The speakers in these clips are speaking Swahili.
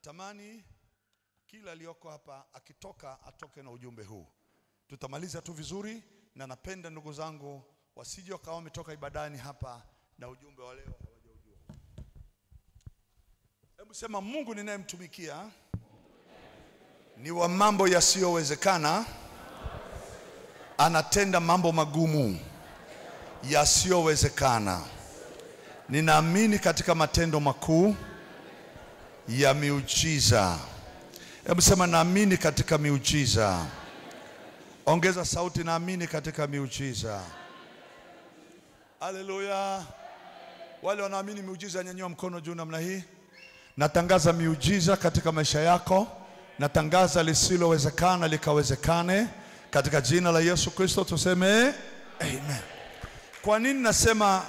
Natamani kila aliyoko hapa akitoka atoke na ujumbe huu. Tutamaliza tu vizuri, na napenda ndugu zangu wasije wakawa wametoka ibadani hapa na ujumbe wa leo hawajaujua. Hebu sema, Mungu ninayemtumikia ni wa mambo yasiyowezekana, anatenda mambo magumu yasiyowezekana. Ninaamini katika matendo makuu ya miujiza. Hebu sema, naamini katika miujiza. Ongeza sauti, naamini katika miujiza. Haleluya. Wale wanaamini miujiza nyanyua mkono juu namna hii. Natangaza miujiza katika maisha yako. Natangaza lisilowezekana likawezekane katika jina la Yesu Kristo. Tuseme amen. Kwa nini nasema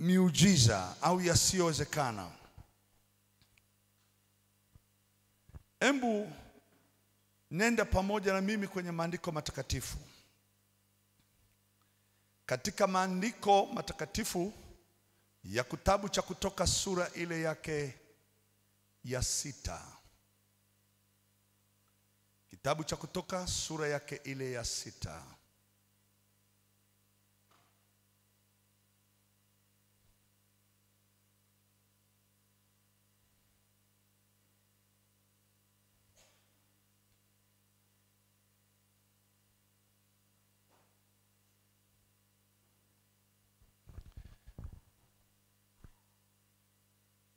miujiza au yasiyowezekana? Embu nenda pamoja na mimi kwenye maandiko matakatifu. Katika maandiko matakatifu ya kitabu cha Kutoka sura ile yake ya 6. Kitabu cha Kutoka sura yake ile ya 6.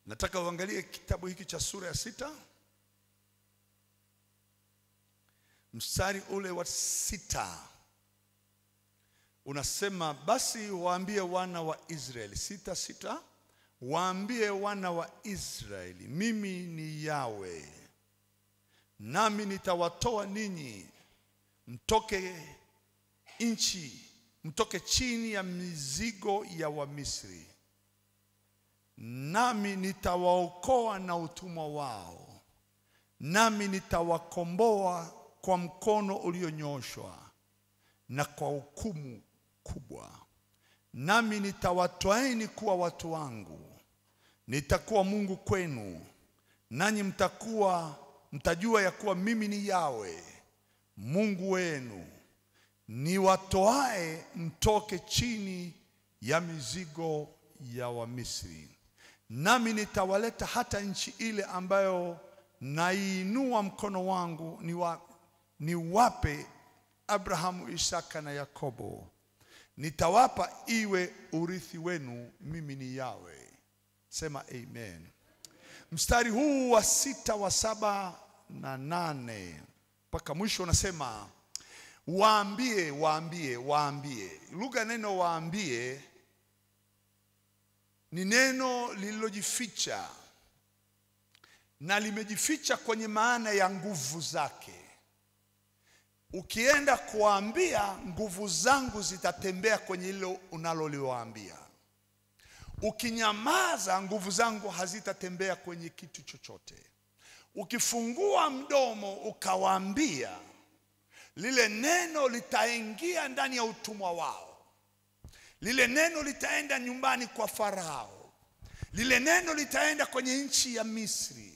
Nataka uangalie kitabu hiki cha sura ya 6. Mstari ule wa 6. Unasema, basi waambie wana wa Israeli. 6:6. Waambie wana wa Israeli, mimi ni Yawe, nami nitawatoa ninyi mtoke chini ya mizigo ya Wamisri, nami nitawaokoa na utumwa wao, nami nitawakomboa kwa mkono ulionyoshwa na kwa hukumu kubwa, nami nitawatwaeni kuwa watu wangu, nitakuwa Mungu kwenu, nanyi mtajua ya kuwa mimi ni Yawe Mungu wenu, niwatoae mtoke chini ya mizigo ya Wamisri. Nami nitawaleta hata nchi ile ambayo naiinua mkono wangu niwape Abrahamu, Isaka na Yakobo. Nitawapa iwe urithi wenu. Mimi ni Yawe. Sema amen. Mstari huu wa 6, wa 7 na 8 mpaka mwisho unasema, waambie, waambie, waambie. Lugha neno waambie ni neno lililojificha, na limejificha kwenye maana ya nguvu zake. Ukienda kuambia, nguvu zangu zitatembea kwenye hilo unaloliwaambia. Ukinyamaza, nguvu zangu hazitatembea kwenye kitu chochote. Ukifungua mdomo ukawaambia, lile neno litaingia ndani ya utumwa wao. Lile neno litaenda nyumbani kwa Farao. Lile neno litaenda kwenye nchi ya Misri.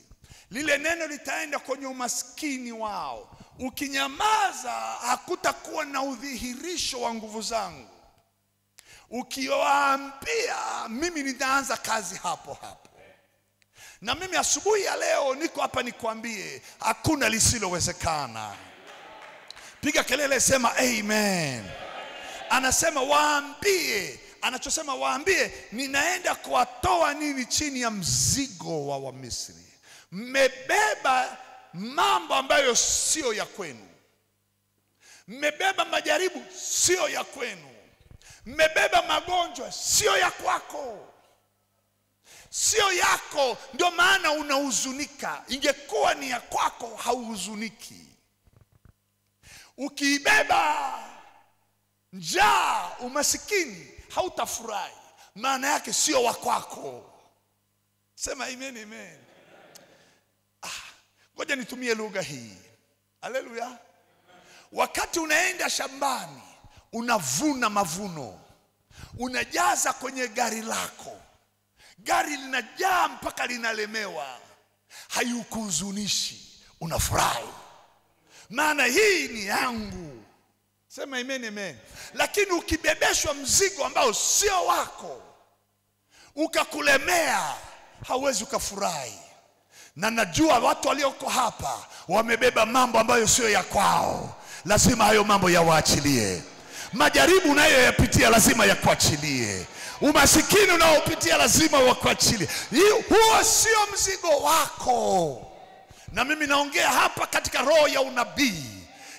Lile neno litaenda kwenye umaskini wao. Ukinyamaza, hakutakuwa na udhihirisho wa nguvu zangu. Ukiwaambia, mimi nitaanza kazi hapo hapo. Na mimi asubuhi ya leo niko hapa nikwambie, hakuna lisilowezekana. Piga kelele, sema amen. Anasema waambie. Anachosema waambie, ninaenda kuwatoa nini chini ya mzigo wa Wamisri. Mmebeba mambo ambayo sio ya kwenu. Mmebeba majaribu sio ya kwenu. Mmebeba magonjwa sio ya kwako. Sio yako, ndio maana unahuzunika. Ingekuwa ni ya kwako hauhuzuniki. Ukiibeba njaa, umasikini, hautafurahi. Maana yake sio wa kwako. Sema amen, amen. Ngoja nitumie lugha hii. Haleluya. Wakati unaenda shambani, unavuna mavuno, unajaza kwenye gari lako. gari linajaa mpaka linalemewa, hayukuzunishi, unafurahi. Maana hii ni yangu. Sema amen, amen. Lakini ukibebeshwa mzigo ambao sio wako, ukakulemea, hauwezi ukafurahi. Na najua watu walioko hapa wamebeba mambo ambayo sio ya kwao. Lazima hayo mambo yawaachilie. Majaribu unayoyapitia lazima yakuachilie. Umasikini unaopitia lazima wakuachilie. Huo sio mzigo wako. Na mimi naongea hapa katika roho ya unabii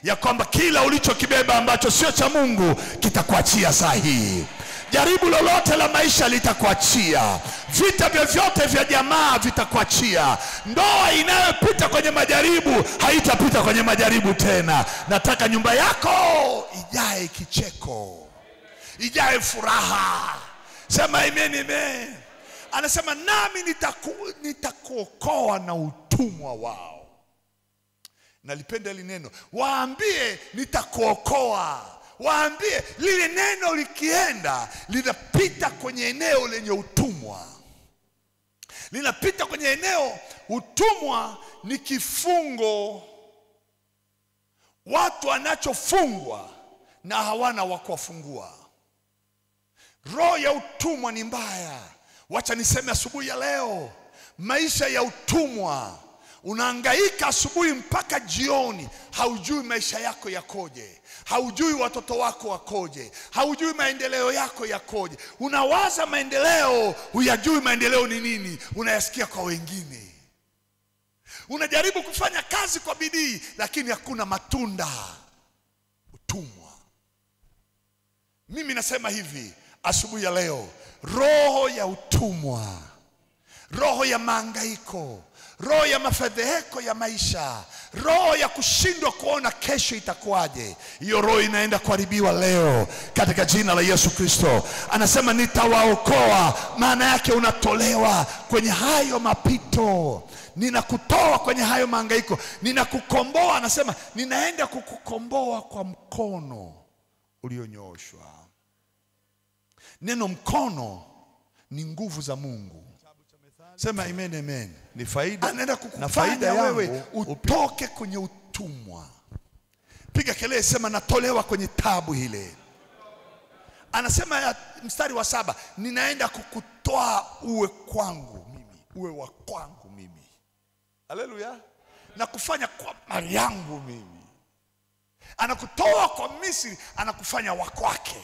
ya kwamba kila ulichokibeba ambacho sio cha Mungu kitakuachia saa hii. Jaribu lolote la maisha litakuachia. Vita vyovyote vya jamaa vitakuachia. Ndoa inayopita kwenye majaribu haitapita kwenye majaribu tena. Nataka nyumba yako ijae kicheko, ijae furaha. Sema amen, amen. Anasema nami nitakuokoa na utumwa wao. Nalipenda hili neno. Waambie nitakuokoa. Waambie lile neno likienda linapita kwenye eneo lenye utumwa. Linapita kwenye eneo, utumwa ni kifungo. Watu wanachofungwa na hawana wa kuwafungua. Roho ya utumwa ni mbaya. Wacha niseme asubuhi ya leo, maisha ya utumwa. Unahangaika asubuhi mpaka jioni, haujui maisha yako yakoje, haujui watoto wako wakoje, haujui maendeleo yako yakoje. Unawaza maendeleo, huyajui maendeleo ni nini, unayasikia kwa wengine. Unajaribu kufanya kazi kwa bidii lakini hakuna matunda. Utumwa. Mimi nasema hivi asubuhi ya leo, roho ya utumwa, roho ya mahangaiko, roho ya mafedheheko ya maisha, roho ya kushindwa kuona kesho itakuwaje, hiyo roho inaenda kuharibiwa leo katika jina la Yesu Kristo. Anasema nitawaokoa, maana yake unatolewa kwenye hayo mapito. Ninakutoa kwenye hayo mahangaiko, ninakukomboa. Anasema ninaenda kukukomboa kwa mkono ulionyooshwa. Neno mkono ni nguvu za Mungu. Sema amen, amen. Ni faida. Anaenda kukufanya wewe utoke kwenye utumwa. Piga kelele, sema natolewa kwenye tabu ile. Anasema mstari wa 7, ninaenda kukutoa uwe kwangu mimi, uwe wa kwangu mimi. Haleluya. Na kufanya kwa mali yangu mimi. Anakutoa kwa Misri, anakufanya wa kwake.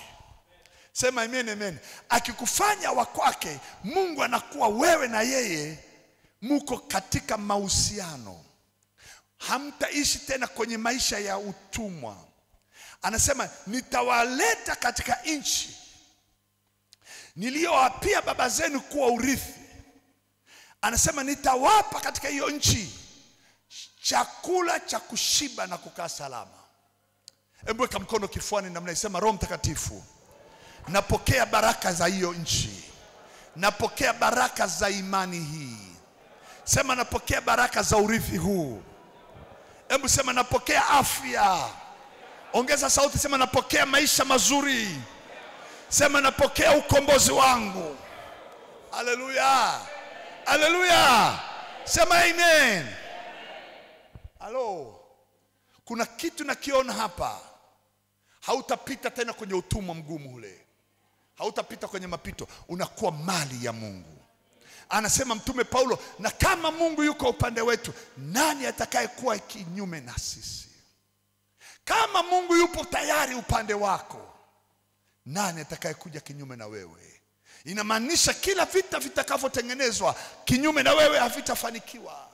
Sema amen, amen. Akikufanya wa kwake, Mungu anakuwa wewe na yeye muko katika mahusiano. Hamtaishi tena kwenye maisha ya utumwa. Anasema nitawaleta katika nchi niliyowapia baba zenu kuwa urithi. Anasema nitawapa katika hiyo nchi chakula cha kushiba na kukaa salama. Hebu weka mkono kifuani na mnaisema, Roho Mtakatifu, napokea baraka za hiyo nchi. Napokea baraka za imani hii. Sema napokea baraka za urithi huu. Hebu sema napokea afya. Ongeza sauti, sema napokea maisha mazuri. Sema napokea ukombozi wangu. Haleluya. Haleluya. Sema amen. Halo. Kuna kitu nakiona hapa. Hautapita tena kwenye utumwa mgumu ule. Hautapita kwenye mapito, unakuwa mali ya Mungu. Anasema Mtume Paulo, na kama Mungu yuko upande wetu, nani atakaye kuwa kinyume na sisi? Kama Mungu yupo tayari upande wako, nani atakaye kuja kinyume na wewe? Inamaanisha kila vita vitakavyotengenezwa kinyume na wewe havitafanikiwa.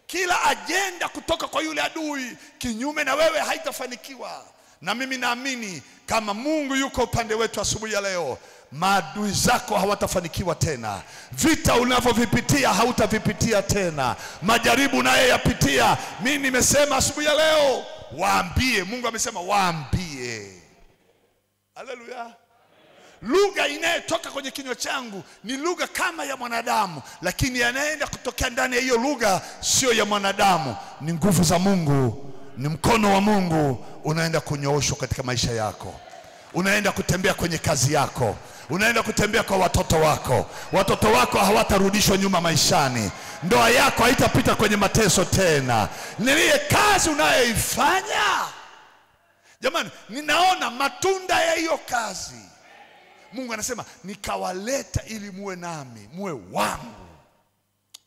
Kila ajenda kutoka kwa yule adui kinyume na wewe haitafanikiwa. Na mimi naamini kama Mungu yuko upande wetu asubuhi ya leo, maadui zako hawatafanikiwa tena. Vita unavyovipitia hautavipitia tena. Majaribu unayoyapitia, mimi nimesema asubuhi ya leo, waambie. Mungu amesema waambie. Haleluya. Lugha inayotoka kwenye kinywa changu ni lugha kama ya mwanadamu, lakini yanaenda kutokea ndani ya hiyo lugha sio ya mwanadamu. Ni nguvu za Mungu, ni mkono wa Mungu unaenda kunyooshwa katika maisha yako. Unaenda kutembea kwenye kazi yako, unaenda kutembea kwa watoto wako. Watoto wako hawatarudishwa nyuma maishani. Ndoa yako haitapita kwenye mateso tena. Ni ile kazi unayoifanya. Jamani, ninaona matunda ya hiyo kazi. Mungu anasema nikawaleta ili muwe nami, muwe wangu.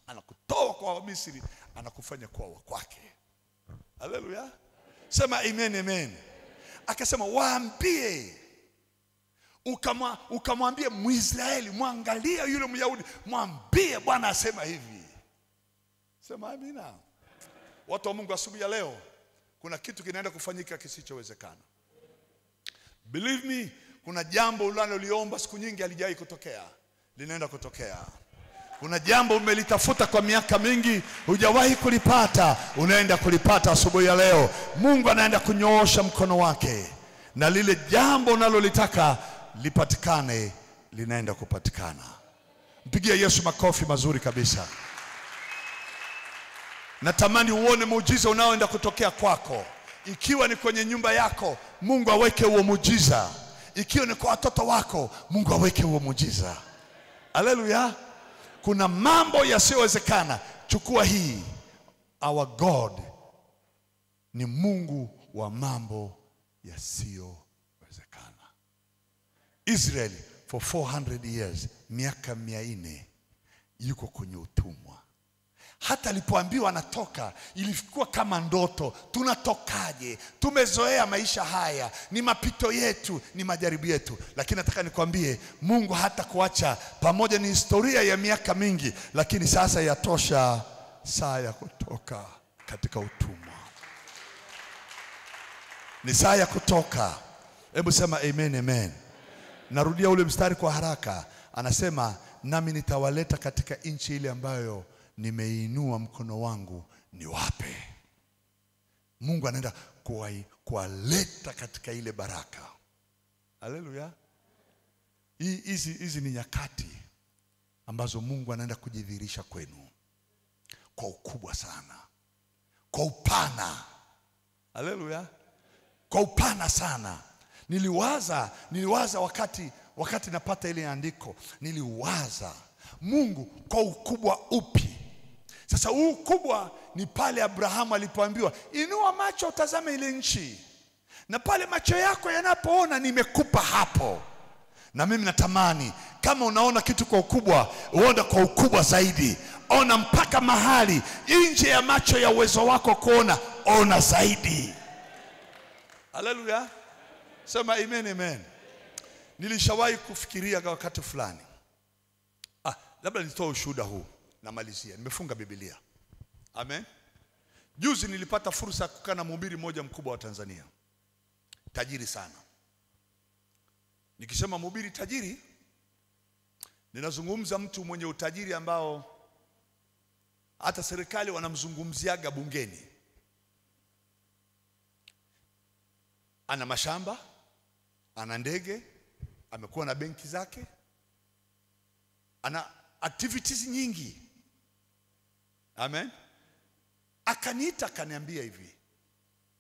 Anakutoa kwa Misri, anakufanya kuwa wa kwake. Haleluya. Sema amen, amen. Akasema waambie, ukamwambie Mwisraeli, mwangalia yule Myahudi, mwambie Bwana asema hivi. Sema amina. Watu wa Mungu, asubuhi ya leo kuna kitu kinaenda kufanyika kisichowezekana. Believe me, kuna jambo unaloliomba siku nyingi halijai kutokea, linaenda kutokea. Kuna jambo umelitafuta kwa miaka mingi hujawahi kulipata, unaenda kulipata asubuhi ya leo. Mungu anaenda kunyoosha mkono wake, na lile jambo unalolitaka lipatikane, linaenda kupatikana. Mpigie Yesu makofi mazuri kabisa. Natamani uone muujiza unaoenda kutokea kwako. Ikiwa ni kwenye nyumba yako, Mungu aweke huo muujiza. Ikiwa ni kwa watoto wako, Mungu aweke huo muujiza. Haleluya. Kuna mambo yasiyowezekana. Chukua hii. Our God ni Mungu wa mambo yasiyowezekana. Israeli for 400 years, miaka 400 yuko kwenye utumwa. Hata alipoambiwa anatoka, ilikuwa kama ndoto. Tunatokaje? Tumezoea maisha haya, ni mapito yetu, ni majaribu yetu. Lakini nataka nikwambie, Mungu hata kuacha. Pamoja ni historia ya miaka mingi, lakini sasa yatosha saa ya kutoka katika utumwa. Ni saa ya kutoka. Hebu sema amen, amen. Narudia ule mstari kwa haraka. Anasema nami nitawaleta katika nchi ile ambayo nimeinua mkono wangu niwape. Mungu anaenda kuwaleta katika ile baraka. Haleluya. Hizi ni nyakati ambazo Mungu anaenda kujidhihirisha kwenu kwa ukubwa sana, kwa upana. Haleluya. Kwa upana sana. Niliwaza wakati napata ile andiko, niliwaza Mungu kwa ukubwa upi? Sasa huu ukubwa ni pale Abrahamu alipoambiwa inua macho utazame ile nchi, na pale macho yako yanapoona nimekupa hapo. Na mimi natamani kama unaona kitu kwa ukubwa, uone kwa ukubwa zaidi. Ona mpaka mahali nje ya macho ya uwezo wako kuona, ona zaidi. Haleluya. Sema amen, amen. Nilishawahi kufikiria kwa wakati fulani. Labda nitoe ushuhuda huu na malizia. Nimefunga Biblia. Amen. Juzi nilipata fursa ya kukaa na mhubiri mmoja mkubwa wa Tanzania. Tajiri sana. Nikisema mhubiri tajiri, ninazungumza mtu mwenye utajiri ambao hata serikali wanamzungumziaga bungeni. Ana mashamba, ana ndege, amekuwa na benki zake, ana activities nyingi. Amen. Akaniita akaniambia hivi,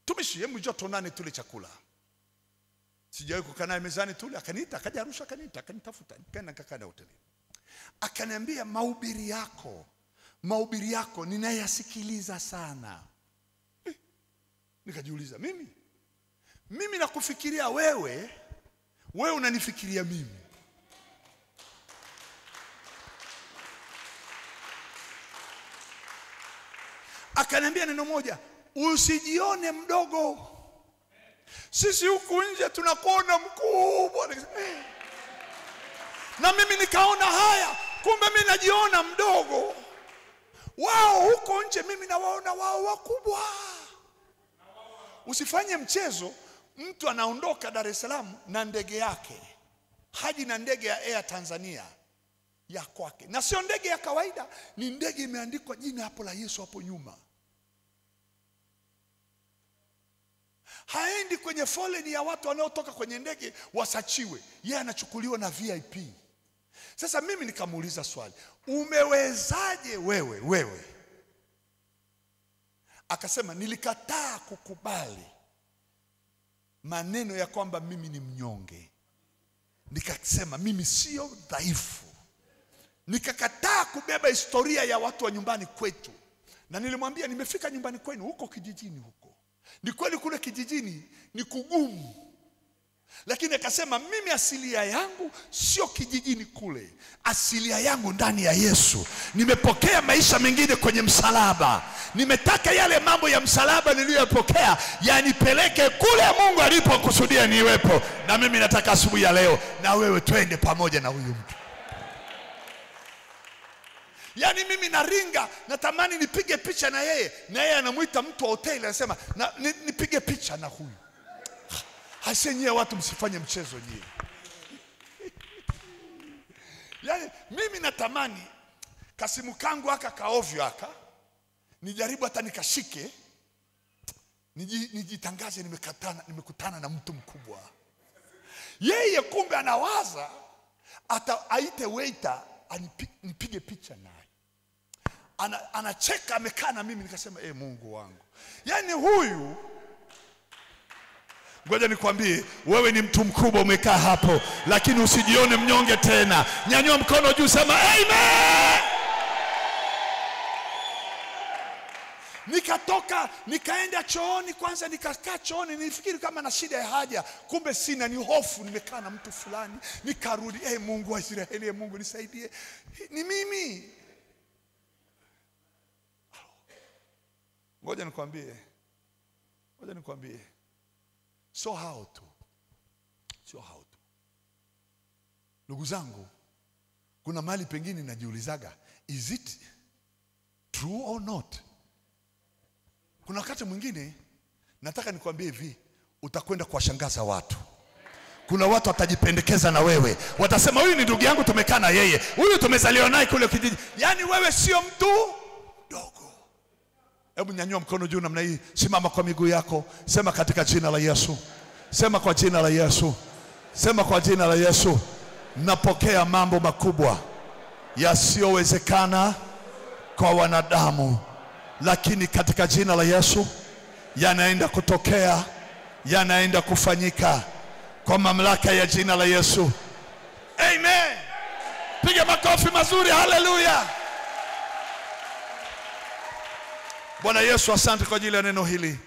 tumishi, hebu njoo tuonane tule chakula. Sijawahi kukaa naye mezani tule. Akaniita, akaja Arusha, akanitafuta, nikaenda nikakaa hoteli. Akaniambia mahubiri yako ninayasikiliza sana. Nikajiuliza, mimi nakufikiria wewe unanifikiria mimi. Akaniambia neno moja, usijione mdogo. Sisi huku nje tunakuona mkubwa. Na mimi nikaona haya, kumbe mimi najiona mdogo. Wao huko nje mimi nawaona wao wakubwa. Usifanye mchezo. Mtu anaondoka Dar es Salaam na ndege yake, haji na ndege ya Air Tanzania ya kwake, na sio ndege ya kawaida, ni ndege imeandikwa jina hapo la Yesu hapo nyuma. Haendi kwenye foleni ya watu wanaotoka kwenye ndege wasachiwe, yeye anachukuliwa na VIP. Sasa mimi nikamuuliza swali, umewezaje wewe? Akasema nilikataa kukubali maneno ya kwamba mimi ni mnyonge. Nikasema mimi sio dhaifu. Nikakataa kubeba historia ya watu wa nyumbani kwetu. Na nilimwambia nimefika nyumbani kwenu huko kijijini huko. Ni kweli kule kijijini ni kugumu. Lakini akasema mimi asilia yangu sio kijijini kule. Asilia yangu ndani ya Yesu. Nimepokea maisha mengine kwenye msalaba. Nimetaka yale mambo ya msalaba niliyopokea yanipeleke kule Mungu alipokusudia niwepo. Na mimi nataka asubuhi ya leo na wewe twende pamoja na huyu mtu. Yani mimi naringa, natamani nipige picha na yeye. Na yeye anamuita mtu wa hoteli, anasema nipige picha na huyu. Hasenyie watu msifanye mchezo nyie. Yani mimi natamani kasimu kangu aka kaovyo aka nijaribu hata nikashike nijitangaze nimekutana na mtu mkubwa. Yeye kumbe anawaza ata aite waiter nipige picha naye. Anacheka amekaa na mimi, nikasema Mungu wangu. Yani huyu, ngoja nikwambie, wewe ni mtu mkubwa umekaa hapo, lakini usijione mnyonge tena. Nyanyua mkono juu, sema amen. Nikatoka, nikaenda chooni kwanza, nikakaa chooni, nilifikiri kama na shida ya haja, kumbe sina, ni hofu, nimekaa na mtu fulani. Nikarudi, Mungu wa Israeli, Mungu nisaidie. Ni mimi. Ngoja nikwambie. So how to. Ndugu zangu, kuna mahali pengine najiulizaga, is it true or not? Kuna wakati mwingine nataka nikwambie hivi, utakwenda kuwashangaza watu. Kuna watu watajipendekeza na wewe. Watasema huyu ni ndugu yangu, tumekaa na yeye. Huyu tumezaliwa naye kule kijiji. Yani wewe sio mtu dogo. Hebu nyanyua mkono juu namna hii. Simama kwa miguu yako. Sema katika jina la Yesu. Sema kwa jina la Yesu. Sema kwa jina la Yesu. Napokea mambo makubwa yasiyowezekana kwa wanadamu, lakini katika jina la Yesu yanaenda kutokea, yanaenda kufanyika kwa mamlaka ya jina la Yesu. Amen. Piga makofi mazuri. Haleluya. Bwana Yesu, asante kwa ajili ya neno hili.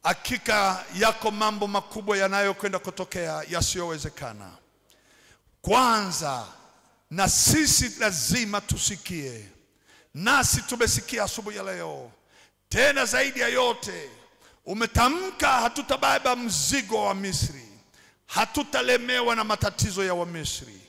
Hakika yako mambo makubwa yanayokwenda kutokea yasiyowezekana. Kwanza, na sisi lazima tusikie. Nasi tumesikia asubuhi ya leo. Tena zaidi ya yote, umetamka hatutabeba mzigo wa Misri. Hatutalemewa na matatizo ya Wamisri.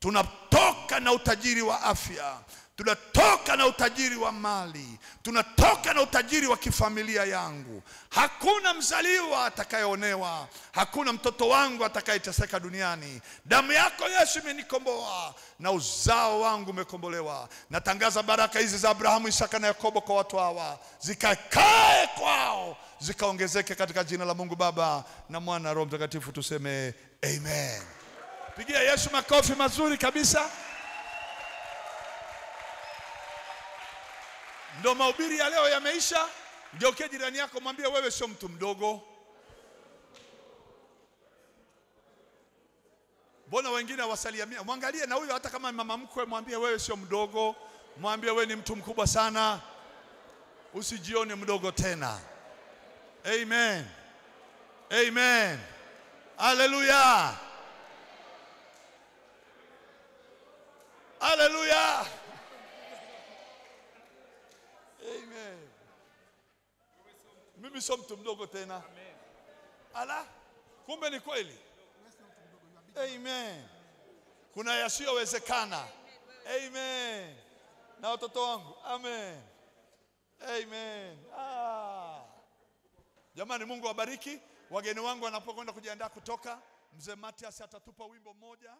Tunatoka na utajiri wa afya. Tunatoka na utajiri wa mali. Tunatoka na utajiri wa kifamilia yangu. Hakuna mzaliwa atakayeonewa. Hakuna mtoto wangu atakayeteseka duniani. Damu yako Yesu imenikomboa na uzao wangu umekombolewa. Natangaza baraka hizi za Abrahamu, Isaka na Yakobo kwa watu hawa, zikakae kwao, zikaongezeke katika jina la Mungu Baba na Mwana na Roho Mtakatifu. Tuseme amen. Pigia Yesu makofi mazuri kabisa. Ndo mahubiri ya leo yameisha. Ngeukie jirani yako, mwambie wewe sio mtu mdogo. Mbona wengine wasaliamia? Mwangalie na huyo, hata kama mama mkwe, mwambie wewe sio mdogo. Mwambie wewe ni mtu mkubwa sana. Usijione mdogo tena. Amen. Amen. Haleluya. Haleluya. Amen. Mimi sio mtu mdogo tena. Ala, kumbe ni kweli. Amen. Kuna yasiyowezekana. Amen. Na watoto wangu. Amen. Amen. Jamani, Mungu awabariki. Wageni wangu wanapokwenda kujiandaa kutoka, Mzee Matias atatupa wimbo mmoja.